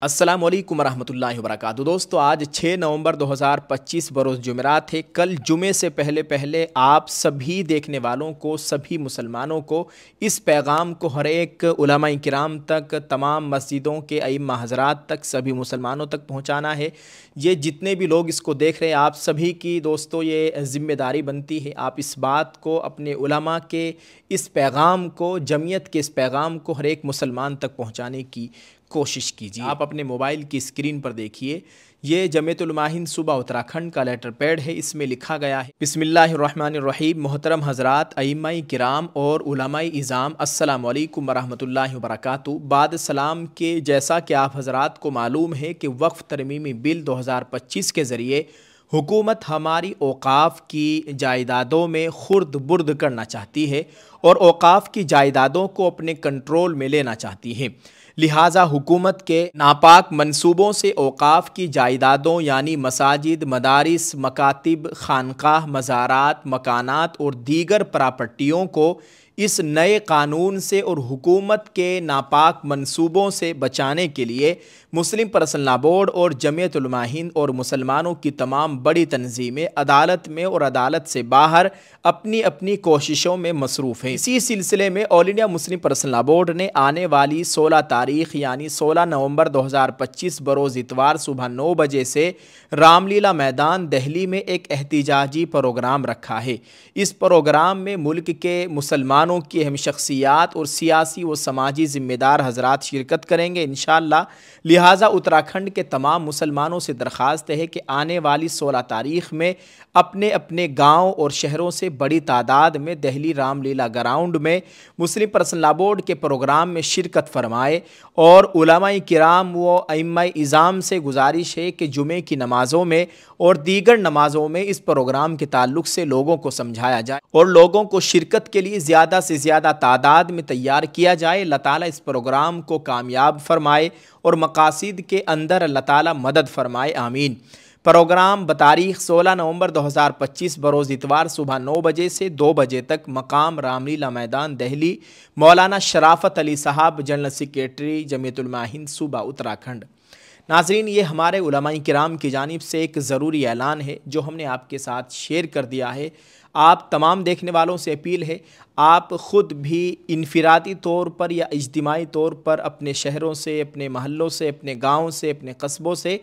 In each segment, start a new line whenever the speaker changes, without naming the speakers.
السلام علیکم ورحمۃ اللہ وبرکاتہ۔ دوستو آج 6 نومبر 2025 بروز جمعرات ہے۔ کل جمعے سے پہلے آپ سبھی دیکھنے والوں کو، سبھی مسلمانوں کو اس پیغام کو ہر ایک علماء کرام تک، تمام مسجدوں کے ائمہ حضرات تک، سبھی مسلمانوں تک پہنچانا ہے۔ یہ جتنے بھی لوگ اس کو دیکھ رہے ہیں، آپ سبھی کی دوستو یہ ذمہ داری بنتی ہے۔ آپ اس بات کو، اپنے علماء کے اس پیغام کو، جمعیت کے اس پیغام کو ہر ایک مسلمان تک پہنچانے کی کوشش کیجیے۔ آپ اپنے موبائل کی اسکرین پر دیکھیے، یہ جمعیت علماء ہند صوبہ اتراکھنڈ کا لیٹر پیڈ ہے۔ اس میں لکھا گیا ہے: بسم اللہ الرحمن الرحیم۔ محترم حضرات، ائمہ کرام اور علماء اعظام، السلام علیکم ورحمۃ اللہ وبرکاتہ۔ بعد سلام کے، جیسا کہ آپ حضرات کو معلوم ہے کہ وقف ترمیمی بل 2025 کے ذریعے حکومت ہماری اوقاف کی جائیدادوں میں خرد برد کرنا چاہتی ہے اور اوقاف کی جائیدادوں کو اپنے کنٹرول میں لینا چاہتی ہے۔ لہٰذا حکومت کے ناپاک منصوبوں سے اوقاف کی جائیدادوں یعنی مساجد، مدارس، مکاتب، خانقاہ، مزارات، مکانات اور دیگر پراپرٹیوں کو اس نئے قانون سے اور حکومت کے ناپاک منصوبوں سے بچانے کے لیے مسلم پرسنل لا بورڈ اور جمعیت علماء ہند اور مسلمانوں کی تمام بڑی تنظیمیں عدالت میں اور عدالت سے باہر اپنی اپنی کوششوں میں مصروف ہیں۔ اسی سلسلے میں آل انڈیا مسلم پرسنل لا بورڈ نے آنے والی 16 تاریخ یعنی 16 نومبر 2025 بروز اتوار صبح 9 بجے سے رام لیلا میدان دہلی میں ایک احتجاجی پروگرام رکھا ہے۔ اس پروگرام میں ملک کے مسلمانوں کی اہم شخصیات اور سیاسی و سماجی ذمہ دار حضرات شرکت کریں گے انشاءاللہ۔ لہٰذا اتراکھنڈ کے تمام مسلمانوں سے درخواست ہے کہ آنے والی 16 تاریخ میں اپنے اپنے گاؤں اور شہروں سے بڑی تعداد میں دہلی رام لیلا گراؤنڈ میں مسلم پرسنل لا بورڈ کے پروگرام میں شرکت فرمائے اور علماء کرام و ائمہ اعظام سے گزارش ہے کہ جمعے کی نمازوں میں اور دیگر نمازوں میں اس پروگرام کے تعلق سے لوگوں کو سمجھایا جائے اور لوگوں کو شرکت کے لیے زیادہ سے زیادہ تعداد میں تیار کیا جائے۔ اللہ تعالیٰ اس پروگرام کو کامیاب فرمائے اور مقاصد کے اندر اللہ تعالیٰ مدد فرمائے، آمین۔ پروگرام بتاریخ 16 نومبر 2025 بروز اتوار صبح 9 بجے سے 2 بجے تک مقام رام لیلا میدان دہلی، مولانا شرافت علی صاحب، جنرل سیکریٹری جمعیت علماء ہند صوبہ اتراکھنڈ۔ ناظرین، یہ ہمارے علماء کرام کی جانب سے ایک ضروری اعلان ہے جو ہم نے آپ کے ساتھ شیئر کر دیا ہے۔ آپ تمام دیکھنے والوں سے اپیل ہے، آپ خود بھی انفرادی طور پر یا اجتماعی طور پر اپنے شہروں سے، اپنے محلوں سے، اپنے گاؤں سے، اپنے قصبوں سے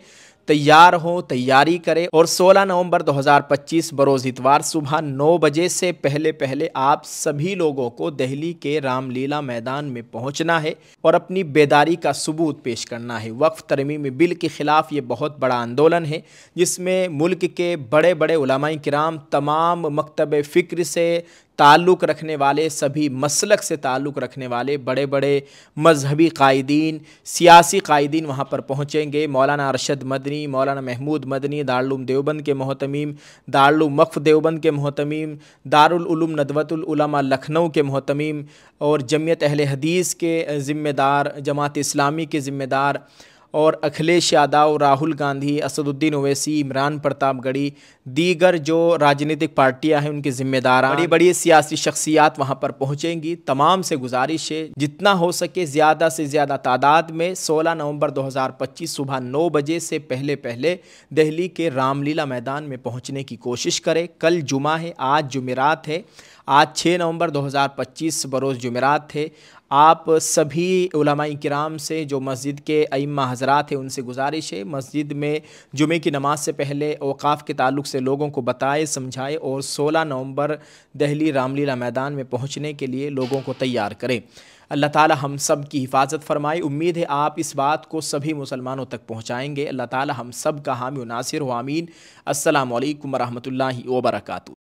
تیار ہوں، تیاری کریں اور 16 نومبر 2025 بروز اتوار صبح 9 بجے سے پہلے آپ سبھی لوگوں کو دہلی کے رام لیلا میدان میں پہنچنا ہے اور اپنی بیداری کا ثبوت پیش کرنا ہے۔ وقف ترمیمی بل کے خلاف یہ بہت بڑا آندولن ہے جس میں ملک کے بڑے بڑے علماء کرام، تمام مکتب فکر سے تعلق رکھنے والے، سبھی مسلک سے تعلق رکھنے والے بڑے بڑے مذہبی قائدین، سیاسی قائدین وہاں پر پہنچیں گے۔ مولانا ارشد مدنی، مولانا محمود مدنی، دارالعلوم دیوبند کے محتمیم، دارالعلوم وقف دیوبند کے محتمیم، دارالعلوم ندوۃ العلماء لکھنؤ کے محتمیم اور جمعیت اہل حدیث کے ذمہ دار، جماعت اسلامی کے ذمہ دار اور اکھلیش یادو، راہل گاندھی، اسد الدین اویسی، عمران پرتاپ گڑھی، دیگر جو راجنیتک پارٹیاں ہیں ان کے ذمہ داران، بڑی بڑی سیاسی شخصیات وہاں پر پہنچیں گی۔ تمام سے گزارش ہے جتنا ہو سکے زیادہ سے زیادہ تعداد میں 16 نومبر 2025 صبح 9 بجے سے پہلے دہلی کے رام لیلا میدان میں پہنچنے کی کوشش کرے۔ کل جمعہ ہے، آج جمعرات ہے، آج 6 نومبر 2025 بروز جمعرات ہے۔ آپ سبھی علماء کرام سے، جو مسجد کے ائمہ حضرات ہیں، ان سے گزارش ہے مسجد میں جمعے کی نماز سے پہلے اوقاف کے تعلق سے لوگوں کو بتائے، سمجھائے اور 16 نومبر دہلی رام لیلا میدان میں پہنچنے کے لیے لوگوں کو تیار کریں۔ اللہ تعالیٰ ہم سب کی حفاظت فرمائے۔ امید ہے آپ اس بات کو سبھی مسلمانوں تک پہنچائیں گے۔ اللہ تعالیٰ ہم سب کا حامی و ناصر ہو، آمین۔ السلام علیکم ورحمۃ اللہ وبرکاتہ۔